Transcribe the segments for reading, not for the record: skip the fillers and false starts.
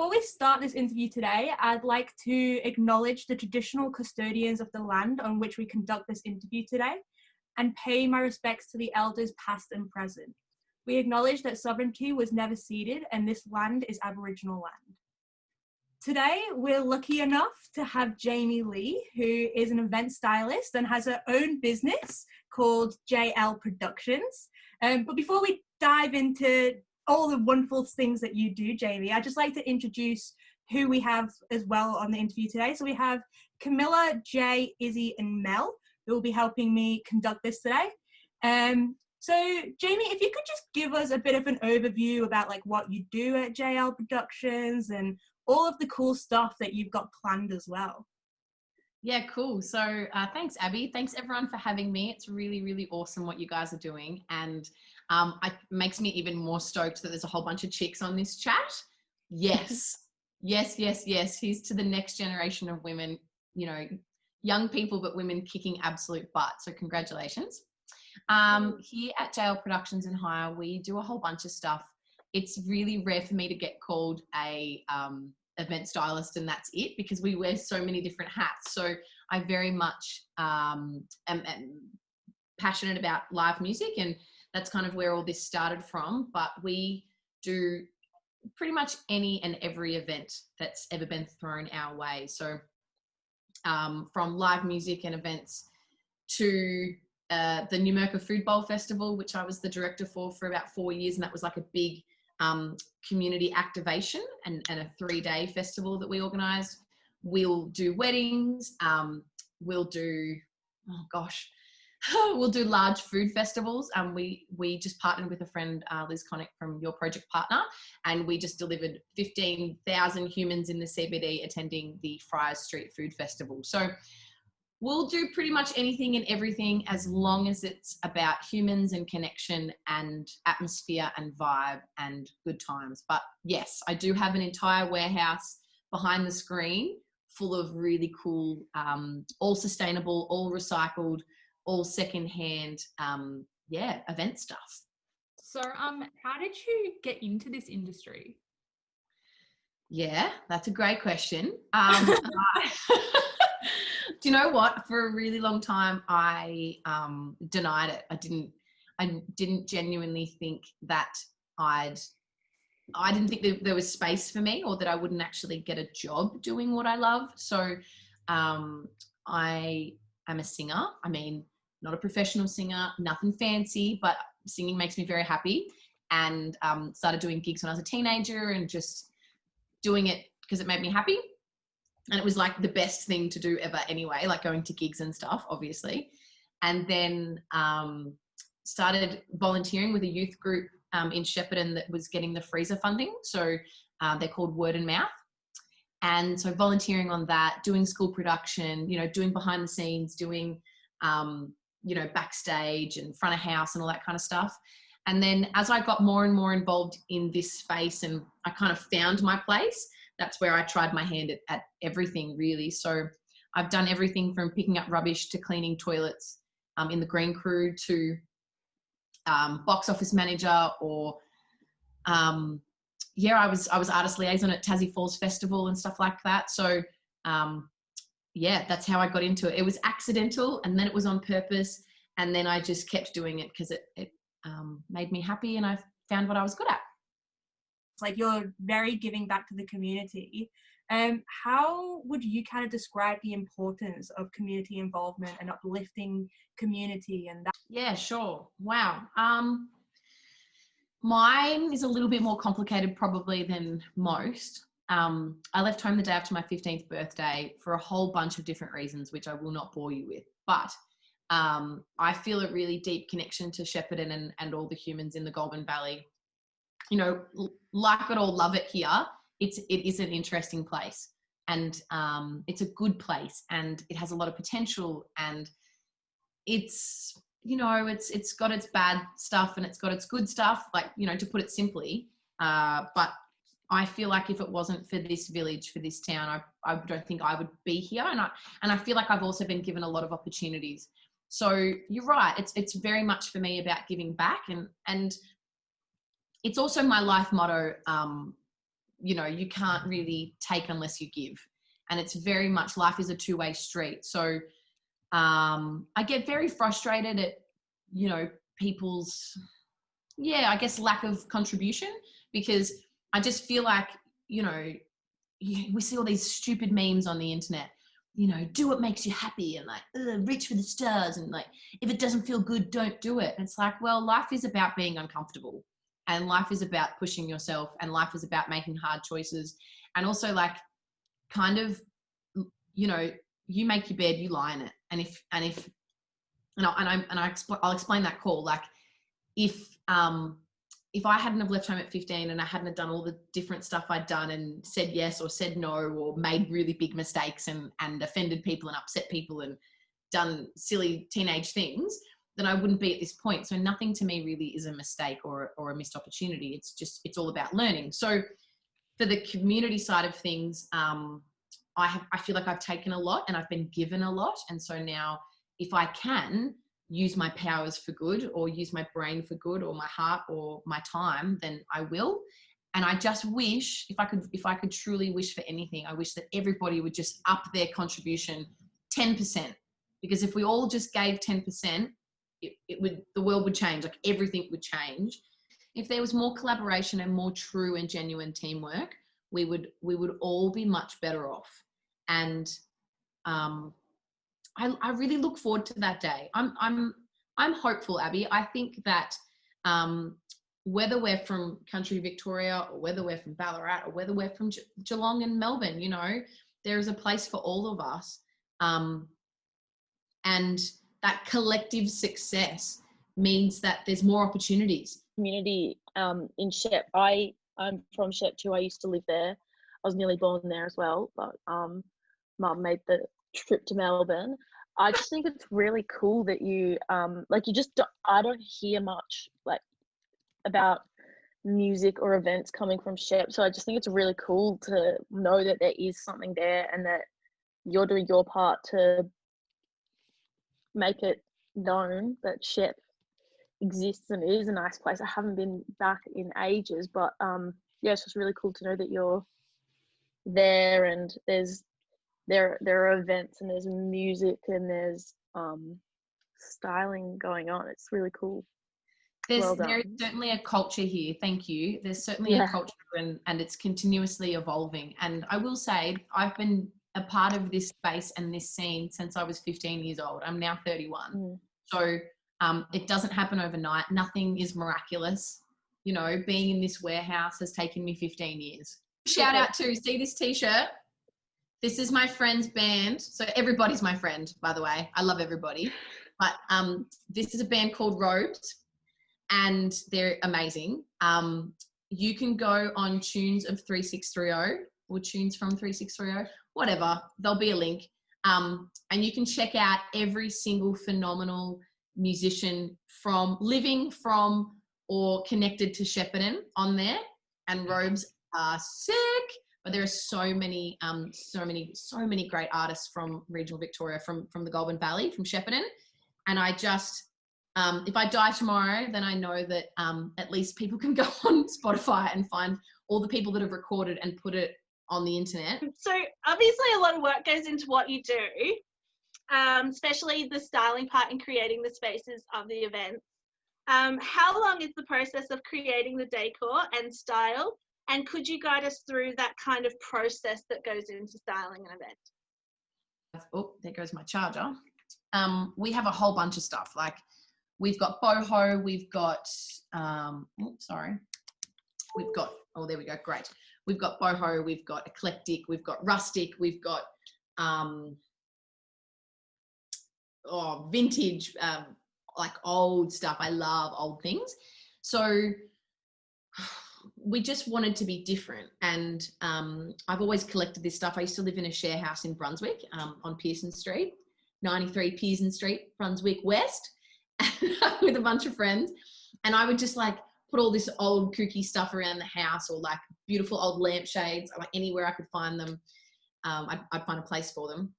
before we start this interview today, I'd like to acknowledge the traditional custodians of the land on which we conduct this interview today and pay my respects to the elders past and present. We acknowledge that sovereignty was never ceded and this land is Aboriginal land. Today, we're lucky enough to have Jamie Lee, who is an event stylist and has her own business called JL Productions. But before we dive into all the wonderful things that you do, Jamie, I'd just like to introduce who we have as well on the interview today. So we have Camilla, Jay, Izzy, and Mel, who will be helping me conduct this today. So Jamie, if you could just give us a bit of an overview about like what you do at JL Productions and all of the cool stuff that you've got planned as well. Yeah, cool. So thanks, Abby. Thanks everyone for having me. It's really, really awesome what you guys are doing. And it makes me even more stoked that there's a whole bunch of chicks on this chat. Yes, yes, yes, yes. Here's to the next generation of women, you know, young people, but women kicking absolute butt. So congratulations. Here at JL Productions and Hire, we do a whole bunch of stuff. It's really rare for me to get called a event stylist and that's it, because we wear so many different hats. So I very much am passionate about live music, and that's kind of where all this started from. But we do pretty much any and every event that's ever been thrown our way. So from live music and events to the Numurkah Food Bowl Festival, which I was the director for about 4 years, and that was like a big community activation and a 3-day festival that we organised. We'll do weddings, we'll do, we'll do large food festivals. We just partnered with a friend, Liz Connick from Your Project Partner, and we just delivered 15,000 humans in the CBD attending the Friars Street Food Festival. So we'll do pretty much anything and everything as long as it's about humans and connection and atmosphere and vibe and good times. But yes, I do have an entire warehouse behind the screen full of really cool, all sustainable, all recycled, all secondhand, event stuff. So how did you get into this industry? Yeah, that's a great question. Do you know what? For a really long time, I denied it. I didn't genuinely think that I didn't think that there was space for me, or that I wouldn't actually get a job doing what I love. So I am a singer. I mean, not a professional singer, nothing fancy, but singing makes me very happy. And started doing gigs when I was a teenager and just doing it because it made me happy. And it was like the best thing to do ever anyway, like going to gigs and stuff, obviously. And then started volunteering with a youth group in Shepparton that was getting the freezer funding. So they're called Word and Mouth. And so volunteering on that, doing school production, you know, doing behind the scenes, doing, backstage and front of house and all that kind of stuff. And then as I got more and more involved in this space and I kind of found my place, that's where I tried my hand at everything, really. So I've done everything from picking up rubbish to cleaning toilets in the green crew to box office manager, or I was artist liaison at Tassie Falls Festival and stuff like that. So that's how I got into it. It was accidental, and then it was on purpose, and then I just kept doing it because it made me happy, and I found what I was good at. Like, you're very giving back to the community. How would you kind of describe the importance of community involvement and uplifting community and that? Yeah, sure. Wow. Mine is a little bit more complicated probably than most. I left home the day after my 15th birthday for a whole bunch of different reasons, which I will not bore you with. But I feel a really deep connection to Shepparton and all the humans in the Goulburn Valley. You know, like it or love it here, it is an interesting place, and it's a good place, and it has a lot of potential, and it's got its bad stuff and it's got its good stuff, like, you know, to put it simply. But I feel like if it wasn't for this village, for this town, I don't think I would be here. And I feel like I've also been given a lot of opportunities. So you're right. It's very much for me about giving back, and it's also my life motto. you know, you can't really take unless you give. And it's very much, life is a two-way street. So I get very frustrated at, you know, people's, I guess, lack of contribution, because I just feel like, you know, we see all these stupid memes on the internet, you know, do what makes you happy, and like, reach for the stars, and like, if it doesn't feel good, don't do it. And it's like, well, life is about being uncomfortable, and life is about pushing yourself, and life is about making hard choices. And also, like, kind of, you know, you make your bed, you lie in it. I'll explain that call. Like, if I hadn't have left home at 15 and I hadn't have done all the different stuff I'd done and said yes or said no or made really big mistakes and offended people and upset people and done silly teenage things, then I wouldn't be at this point. So nothing to me really is a mistake or a missed opportunity. It's all about learning. So for the community side of things, I feel like I've taken a lot and I've been given a lot. And so now, if I can use my powers for good, or use my brain for good, or my heart or my time, then I will. And I just wish, if I could truly wish for anything, I wish that everybody would just up their contribution 10%. Because if we all just gave 10%, the world would change. Like, everything would change. If there was more collaboration and more true and genuine teamwork, we would all be much better off. And I really look forward to that day. I'm hopeful, Abby. I think that whether we're from country Victoria, or whether we're from Ballarat, or whether we're from Geelong and Melbourne, you know, there is a place for all of us. And that collective success means that there's more opportunities. Community in Shep. I'm from Shep too. I used to live there. I was nearly born there as well, but Mum made the trip to Melbourne. I just think it's really cool that you I don't hear much like about music or events coming from Shep, so I just think it's really cool to know that there is something there and that you're doing your part to make it known that Shep exists and is a nice place. I haven't been back in ages, but it's just really cool to know that you're there, and there are events and there's music and there's styling going on. It's really cool. There is certainly a culture here. Thank you. There's certainly a culture, and it's continuously evolving. And I will say, I've been a part of this space and this scene since I was 15 years old. I'm now 31. So it doesn't happen overnight. Nothing is miraculous. You know, being in this warehouse has taken me 15 years. Shout out to, see this t-shirt? This is my friend's band. So everybody's my friend, by the way. I love everybody. But this is a band called Robes, and they're amazing. You can go on Tunes of 3630 or Tunes from 3630, whatever. There'll be a link. And you can check out every single phenomenal musician from living from or connected to Shepparton on there. And Robes are sick. But there are so many great artists from regional Victoria, from the Goulburn Valley, from Shepparton. And I just, if I die tomorrow, then I know that at least people can go on Spotify and find all the people that have recorded and put it on the internet. So obviously a lot of work goes into what you do, especially the styling part and creating the spaces of the events. How long is the process of creating the decor and style? And could you guide us through that kind of process that goes into styling an event? Oh, there goes my charger. We have a whole bunch of stuff. Like, we've got boho, we've got, oh, there we go, great. We've got boho, we've got eclectic, we've got rustic, we've got vintage, like old stuff. I love old things. So we just wanted to be different. And I've always collected this stuff. I used to live in a share house in Brunswick on Pearson Street, 93 Pearson Street, Brunswick West, with a bunch of friends. And I would just like put all this old kooky stuff around the house, or like beautiful old lampshades, or like anywhere I could find them. I'd find a place for them.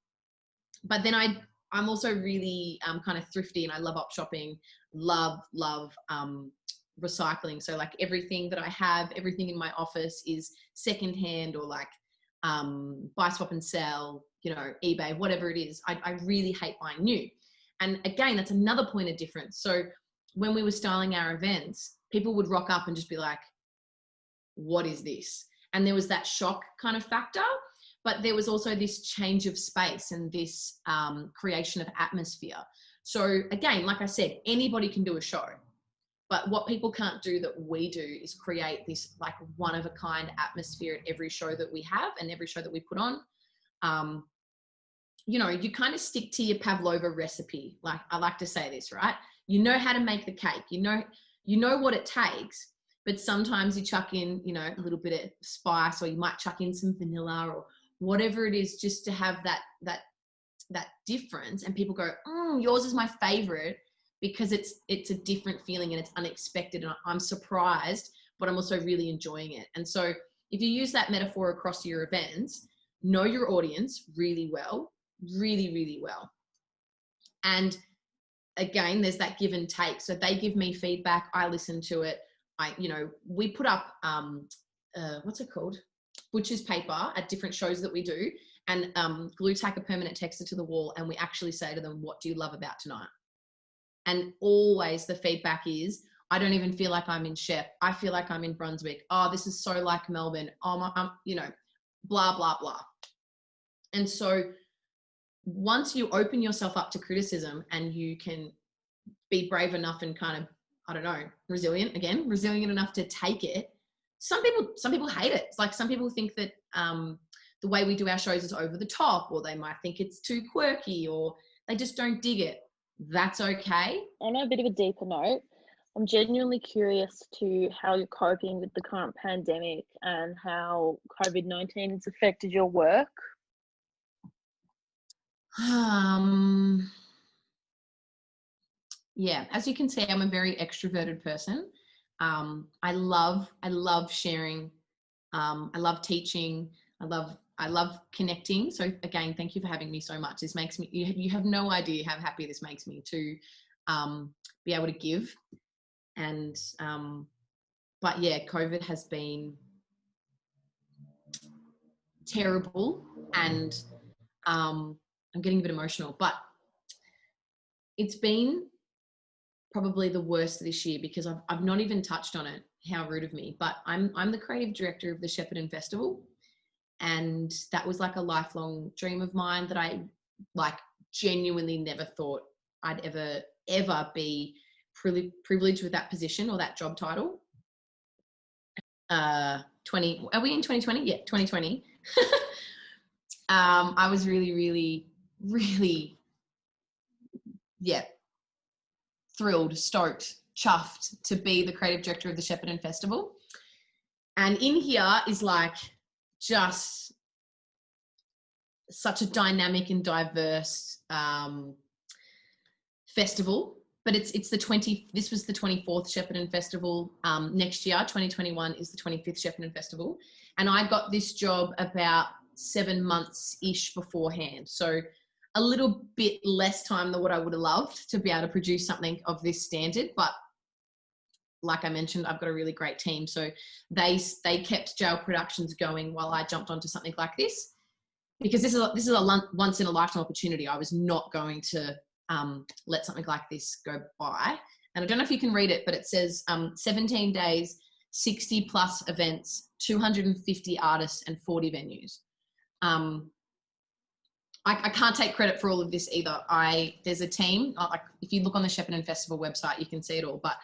But then I'm also really kind of thrifty, and I love op shopping, love recycling. So like everything that I have, everything in my office is secondhand or like buy, swap and sell, you know, eBay, whatever it is. I really hate buying new. And again, that's another point of difference. So when we were styling our events, people would rock up and just be like, what is this? And there was that shock kind of factor, but there was also this change of space and this creation of atmosphere. So again, like I said, anybody can do a show, but what people can't do that we do is create this like one of a kind atmosphere at every show that we have and every show that we put on. You know, you kind of stick to your Pavlova recipe. Like I like to say this, right? You know how to make the cake, you know what it takes, but sometimes you chuck in, you know, a little bit of spice, or you might chuck in some vanilla or whatever it is, just to have that difference. And people go, yours is my favorite, because it's a different feeling and it's unexpected, and I'm surprised, but I'm also really enjoying it. And so if you use that metaphor across your events, know your audience really well, really, really well. And again, there's that give and take. So they give me feedback, I listen to it. You know, we put up, what's it called? Butcher's paper at different shows that we do, and glue tack a permanent texture to the wall, and we actually say to them, what do you love about tonight? And always the feedback is, I don't even feel like I'm in Shep. I feel like I'm in Brunswick. Oh, this is so like Melbourne. Oh, you know, blah, blah, blah. And so once you open yourself up to criticism and you can be brave enough and kind of, I don't know, resilient enough to take it. Some people hate it. It's like some people think that the way we do our shows is over the top, or they might think it's too quirky, or they just don't dig it. That's okay. On a bit of a deeper note, I'm genuinely curious to how you're coping with the current pandemic and how COVID-19 has affected your work. Yeah, as you can see, I'm a very extroverted person. I love sharing. I love teaching. I love connecting. So again, thank you for having me so much. This makes me, you have no idea how happy this makes me to be able to give. And, but yeah, COVID has been terrible, and I'm getting a bit emotional, but it's been probably the worst this year, because I've not even touched on it. How rude of me, but I'm the creative director of the Shepparton Festival, and that was like a lifelong dream of mine that I like genuinely never thought I'd ever be privileged with that position or that job title. Are we in 2020? Yeah, 2020. I was really thrilled, stoked, chuffed to be the creative director of the Shepparton Festival. And in here is like just such a dynamic and diverse festival. But this was the 24th Shepparton Festival. Next year, 2021, is the 25th Shepparton Festival. And I got this job about 7 months-ish beforehand. So a little bit less time than what I would have loved to be able to produce something of this standard. But like I mentioned, I've got a really great team. So they kept Jail Productions going while I jumped onto something like this, because this is a once in a lifetime opportunity. I was not going to let something like this go by. And I don't know if you can read it, but it says 17 days, 60 plus events, 250 artists and 40 venues. I can't take credit for all of this either. There's a team, like if you look on the Shepparton Festival website, you can see it all, but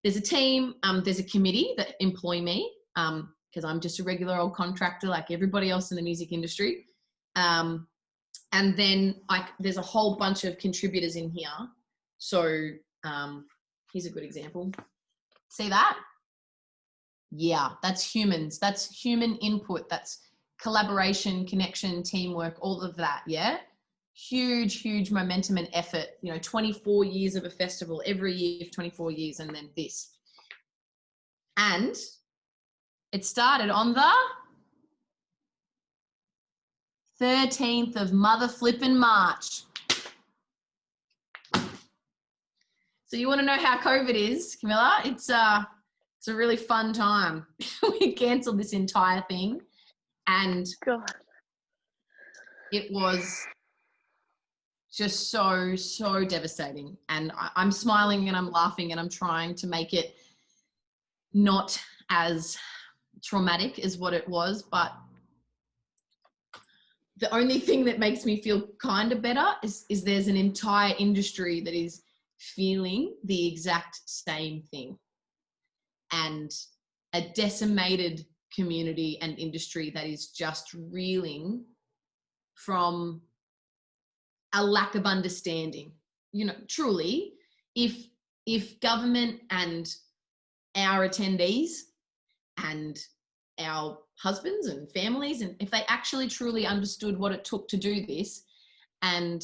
there's a team, there's a committee that employ me, because I'm just a regular old contractor like everybody else in the music industry. And then there's a whole bunch of contributors in here. So here's a good example. See that? Yeah, that's humans. That's human input. That's collaboration, connection, teamwork, all of that. Yeah. Huge momentum and effort. 24 years of a festival, every year for 24 years, and then this. And it started on the 13th of mother flippin' March. So you want to know how COVID is, Camilla? It's a really fun time. We cancelled this entire thing, and God. it was just so devastating. And I'm smiling and I'm laughing and I'm trying to make it not as traumatic as what it was, but the only thing that makes me feel kind of better is there's an entire industry that is feeling the exact same thing, and a decimated community and industry that is just reeling from a lack of understanding. You know, truly, if government and our attendees and our husbands and families, and if they actually truly understood what it took to do this and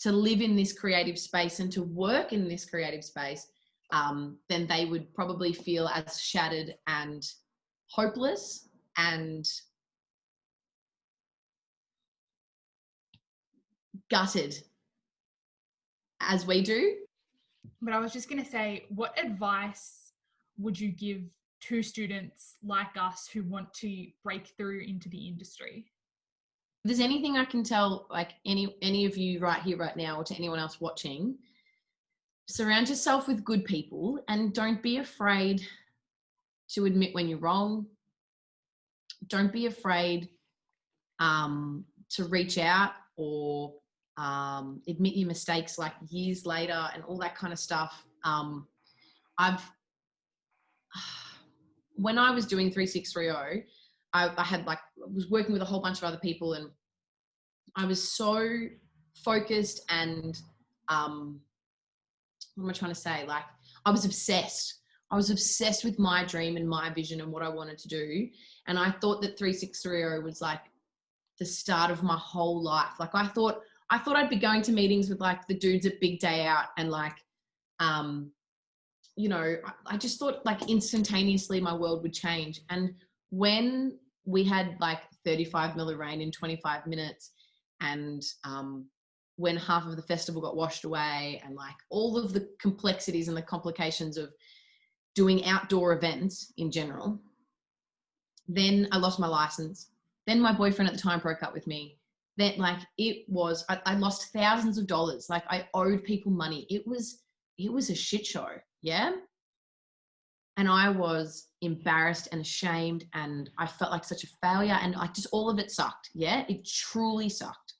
to live in this creative space and to work in this creative space, then they would probably feel as shattered and hopeless and gutted as we do. But I was just going to say, what advice would you give to students like us who want to break through into the industry? If there's anything I can tell, like any of you right here, right now, or to anyone else watching, surround yourself with good people and don't be afraid to admit when you're wrong. Don't be afraid to reach out or admit your mistakes like years later and all that kind of stuff. When I was doing 3630, I had was working with a whole bunch of other people, and I was so focused and what am I trying to say? Like, I was obsessed. I was obsessed with my dream and my vision and what I wanted to do. And I thought that 3630 was like the start of my whole life. Like, I thought I'd be going to meetings with like the dudes at Big Day Out and like, you know, I just thought like instantaneously my world would change. And when we had like 35 mil of rain in 25 minutes and when half of the festival got washed away and like all of the complexities and the complications of doing outdoor events in general, then I lost my license. Then my boyfriend at the time broke up with me. Then like it was, I lost thousands of dollars. Like I owed people money. It was a shit show. Yeah. And I was embarrassed and ashamed and I felt like such a failure and like just all of it sucked. Yeah. It truly sucked.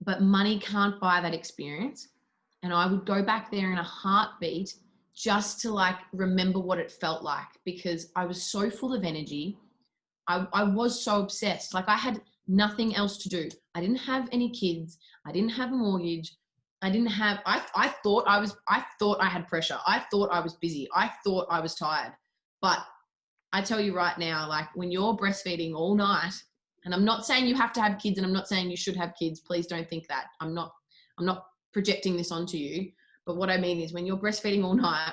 But money can't buy that experience. And I would go back there in a heartbeat just to like remember what it felt like, because I was so full of energy. I was so obsessed. Like I had nothing else to do. I didn't have any kids. I didn't have a mortgage. I thought I had pressure. I thought I was busy. I thought I was tired. But I tell you right now, like when you're breastfeeding all night, and I'm not saying you have to have kids and I'm not saying you should have kids. Please don't think that. I'm not projecting this onto you. But what I mean is when you're breastfeeding all night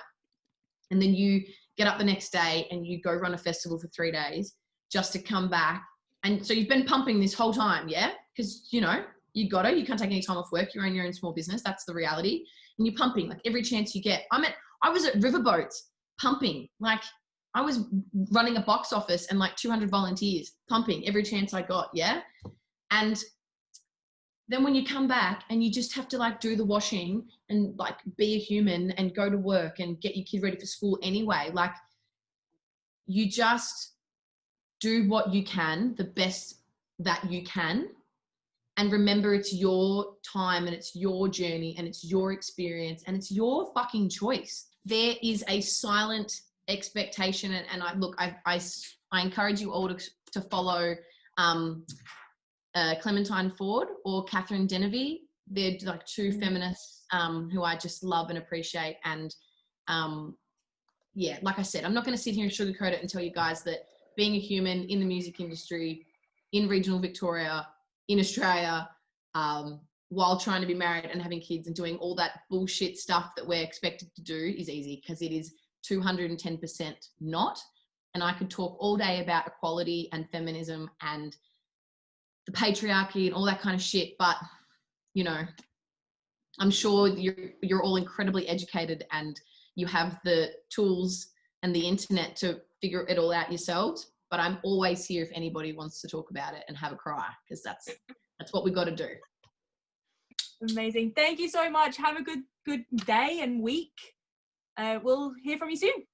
and then you get up the next day and you go run a festival for 3 days just to come back. And so you've been pumping this whole time, yeah? Because, you know, you can't take any time off work. You own your own small business. That's the reality. And you're pumping like every chance you get. I was at riverboats pumping. Like I was running a box office and like 200 volunteers pumping every chance I got. Yeah. And then when you come back and you just have to like do the washing and like be a human and go to work and get your kid ready for school anyway, like you just do what you can, the best that you can. And remember, it's your time and it's your journey and it's your experience and it's your fucking choice. There is a silent expectation. And I encourage you all to follow Clementine Ford or Catherine Denevy. They're like two feminists who I just love and appreciate. And yeah, like I said, I'm not going to sit here and sugarcoat it and tell you guys that being a human in the music industry, in regional Victoria, in Australia, while trying to be married and having kids and doing all that bullshit stuff that we're expected to do is easy, because it is 210% not. And I could talk all day about equality and feminism and the patriarchy and all that kind of shit, but you know, I'm sure you're all incredibly educated and you have the tools and the internet to figure it all out yourselves. But I'm always here if anybody wants to talk about it and have a cry, because that's what we've got to do. Amazing. Thank you so much. Have a good day and week. We'll hear from you soon.